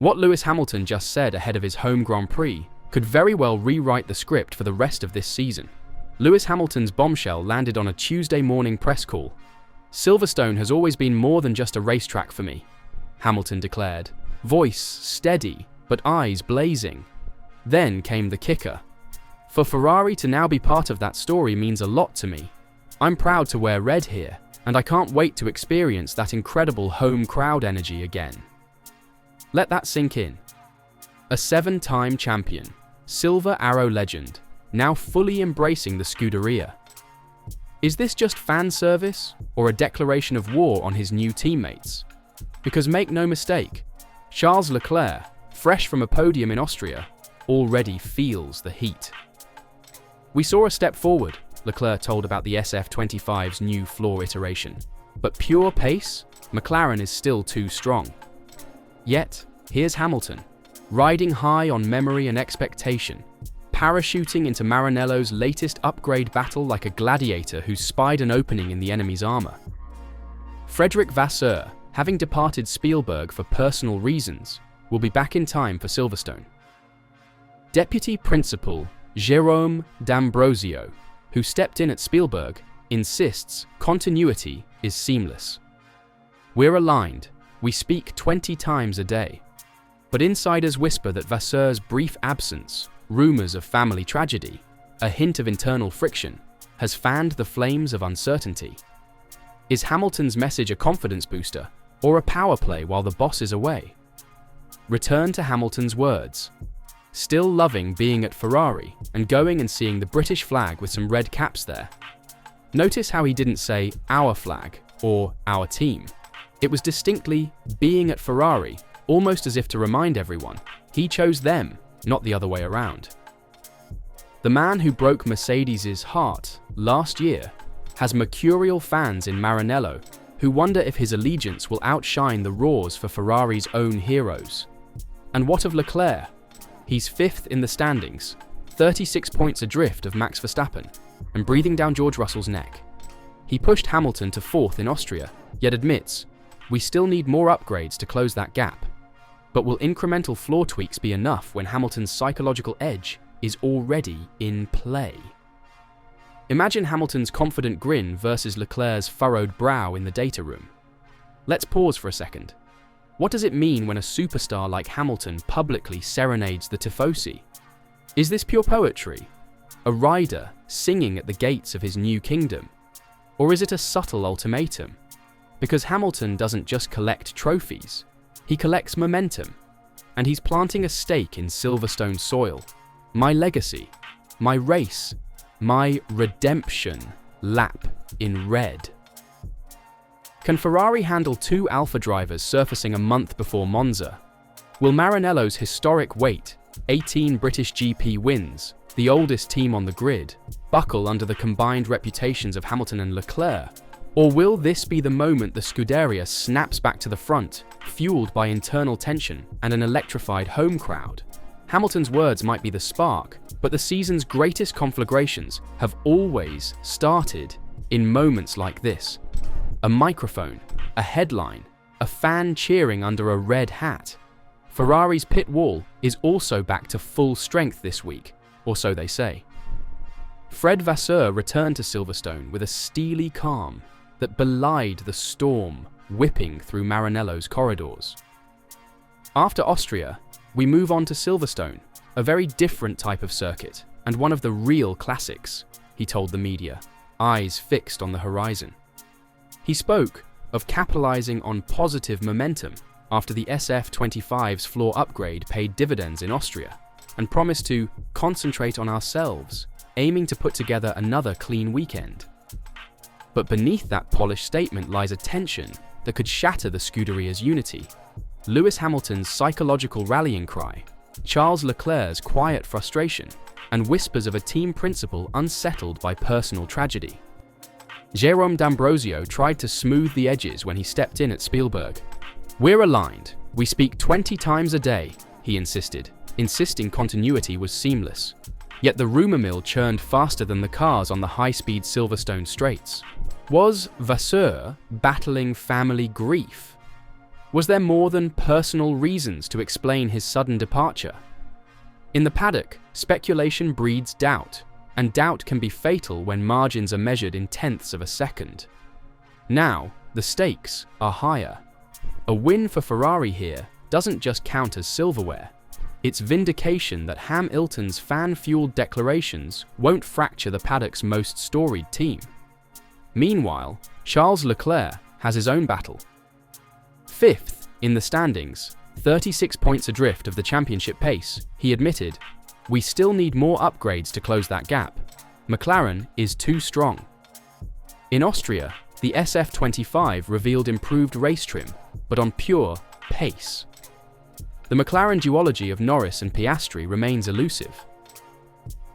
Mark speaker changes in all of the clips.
Speaker 1: What Lewis Hamilton just said ahead of his home Grand Prix could very well rewrite the script for the rest of this season. Lewis Hamilton's bombshell landed on a Tuesday morning press call. "Silverstone has always been more than just a racetrack for me," Hamilton declared, voice steady but eyes blazing. Then came the kicker. "For Ferrari to now be part of that story means a lot to me. I'm proud to wear red here, and I can't wait to experience that incredible home crowd energy again." Let that sink in. A 7-time champion, Silver Arrow legend, now fully embracing the Scuderia. Is this just fan service or a declaration of war on his new teammates? Because make no mistake, Charles Leclerc, fresh from a podium in Austria, already feels the heat. "We saw a step forward," Leclerc told about the SF25's new floor iteration. "But pure pace, McLaren is still too strong." Yet, here's Hamilton, riding high on memory and expectation, parachuting into Maranello's latest upgrade battle like a gladiator who spied an opening in the enemy's armor. Frederick Vasseur, having departed Spielberg for personal reasons, will be back in time for Silverstone. Deputy Principal Jérôme D'Ambrosio, who stepped in at Spielberg, insists continuity is seamless. "We're aligned. We speak 20 times a day." But insiders whisper that Vasseur's brief absence, rumors of family tragedy, a hint of internal friction, has fanned the flames of uncertainty. Is Hamilton's message a confidence booster or a power play while the boss is away? Return to Hamilton's words. Still loving being at Ferrari and going and seeing the British flag with some red caps there. Notice how he didn't say our flag or our team. It was distinctly being at Ferrari, almost as if to remind everyone he chose them, not the other way around. The man who broke Mercedes's heart last year has mercurial fans in Maranello who wonder if his allegiance will outshine the roars for Ferrari's own heroes. And what of Leclerc? He's 5th in the standings, 36 points adrift of Max Verstappen, and breathing down George Russell's neck. He pushed Hamilton to 4th in Austria, yet admits, "We still need more upgrades to close that gap." But will incremental floor tweaks be enough when Hamilton's psychological edge is already in play? Imagine Hamilton's confident grin versus Leclerc's furrowed brow in the data room. Let's pause for a second. What does it mean when a superstar like Hamilton publicly serenades the tifosi? Is this pure poetry? A rider singing at the gates of his new kingdom? Or is it a subtle ultimatum? Because Hamilton doesn't just collect trophies, he collects momentum. And he's planting a stake in Silverstone soil. My legacy, my race, my redemption lap in red. Can Ferrari handle 2 Alpha drivers surfacing a month before Monza? Will Maranello's historic weight, 18 British GP wins, the oldest team on the grid, buckle under the combined reputations of Hamilton and Leclerc? Or will this be the moment the Scuderia snaps back to the front, fueled by internal tension and an electrified home crowd? Hamilton's words might be the spark, but the season's greatest conflagrations have always started in moments like this. A microphone, a headline, a fan cheering under a red hat. Ferrari's pit wall is also back to full strength this week, or so they say. Fred Vasseur returned to Silverstone with a steely calm that belied the storm whipping through Maranello's corridors. After Austria, we move on to Silverstone, a very different type of circuit, and one of the real classics, he told the media, eyes fixed on the horizon. He spoke of capitalizing on positive momentum after the SF25's floor upgrade paid dividends in Austria, and promised to concentrate on ourselves, aiming to put together another clean weekend. But beneath that polished statement lies a tension that could shatter the Scuderia's unity. Lewis Hamilton's psychological rallying cry, Charles Leclerc's quiet frustration, and whispers of a team principal unsettled by personal tragedy. Jérôme D'Ambrosio tried to smooth the edges when he stepped in at Spielberg. "We're aligned. We speak 20 times a day," he insisted, insisting continuity was seamless. Yet the rumor mill churned faster than the cars on the high-speed Silverstone straights. Was Vasseur battling family grief? Was there more than personal reasons to explain his sudden departure? In the paddock, speculation breeds doubt, and doubt can be fatal when margins are measured in tenths of a second. Now, the stakes are higher. A win for Ferrari here doesn't just count as silverware. It's vindication that Hamilton's fan-fueled declarations won't fracture the paddock's most storied team. Meanwhile, Charles Leclerc has his own battle. Fifth in the standings, 36 points adrift of the championship pace, he admitted, "We still need more upgrades to close that gap. McLaren is too strong." In Austria, the SF25 revealed improved race trim, but on pure pace. The McLaren duology of Norris and Piastri remains elusive.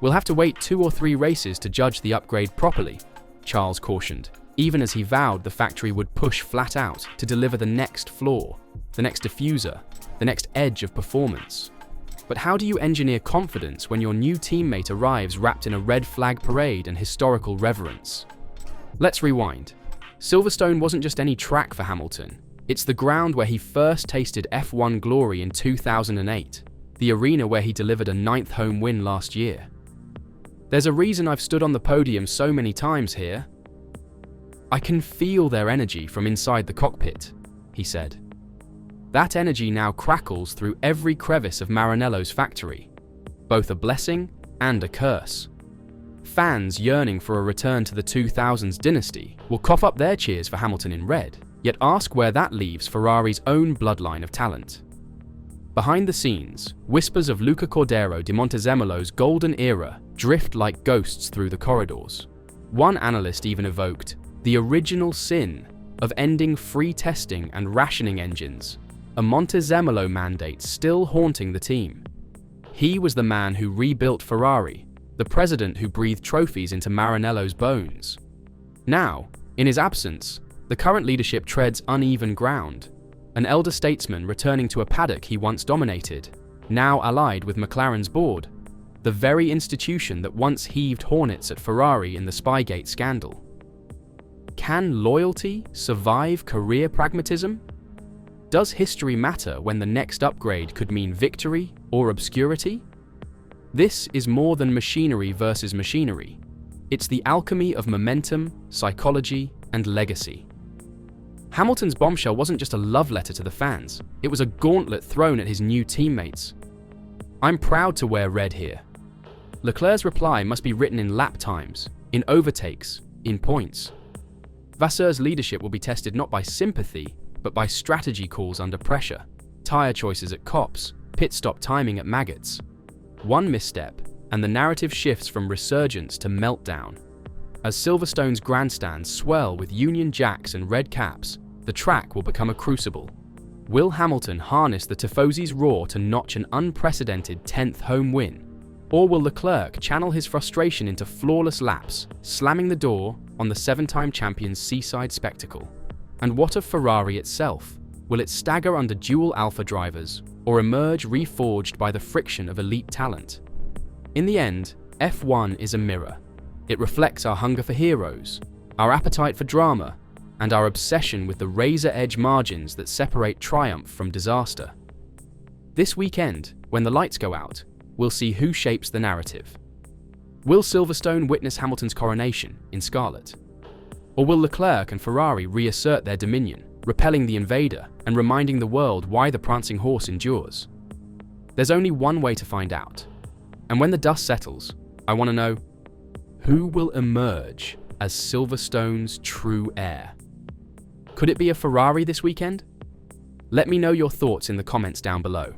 Speaker 1: "We'll have to wait 2 or 3 races to judge the upgrade properly," Charles cautioned, even as he vowed the factory would push flat out to deliver the next flaw, the next diffuser, the next edge of performance. But how do you engineer confidence when your new teammate arrives wrapped in a red flag parade and historical reverence? Let's rewind. Silverstone wasn't just any track for Hamilton. It's the ground where he first tasted F1 glory in 2008, the arena where he delivered a 9th home win last year. "There's a reason I've stood on the podium so many times here. I can feel their energy from inside the cockpit," he said. That energy now crackles through every crevice of Maranello's factory, both a blessing and a curse. Fans yearning for a return to the 2000s dynasty will cough up their cheers for Hamilton in red, yet ask where that leaves Ferrari's own bloodline of talent. Behind the scenes, whispers of Luca Cordero de Montezemolo's golden era drift like ghosts through the corridors. One analyst even evoked the original sin of ending free testing and rationing engines, a Montezemolo mandate still haunting the team. He was the man who rebuilt Ferrari, the president who breathed trophies into Maranello's bones. Now, in his absence, the current leadership treads uneven ground, an elder statesman returning to a paddock he once dominated, now allied with McLaren's board, the very institution that once heaved hornets at Ferrari in the Spygate scandal. Can loyalty survive career pragmatism? Does history matter when the next upgrade could mean victory or obscurity? This is more than machinery versus machinery. It's the alchemy of momentum, psychology, and legacy. Hamilton's bombshell wasn't just a love letter to the fans, it was a gauntlet thrown at his new teammates. "I'm proud to wear red here." Leclerc's reply must be written in lap times, in overtakes, in points. Vasseur's leadership will be tested not by sympathy, but by strategy calls under pressure, tyre choices at Cops, pit stop timing at Maggots. One misstep, and the narrative shifts from resurgence to meltdown. As Silverstone's grandstands swell with Union Jacks and red caps, the track will become a crucible. Will Hamilton harness the Tifosi's roar to notch an unprecedented 10th home win? Or will Leclerc channel his frustration into flawless laps, slamming the door on the 7-time champion's seaside spectacle? And what of Ferrari itself? Will it stagger under dual alpha drivers, or emerge reforged by the friction of elite talent? In the end, F1 is a mirror. It reflects our hunger for heroes, our appetite for drama, and our obsession with the razor-edge margins that separate triumph from disaster. This weekend, when the lights go out, we'll see who shapes the narrative. Will Silverstone witness Hamilton's coronation in scarlet? Or will Leclerc and Ferrari reassert their dominion, repelling the invader and reminding the world why the prancing horse endures? There's only one way to find out. And when the dust settles, I want to know, who will emerge as Silverstone's true heir? Could it be a Ferrari this weekend? Let me know your thoughts in the comments down below.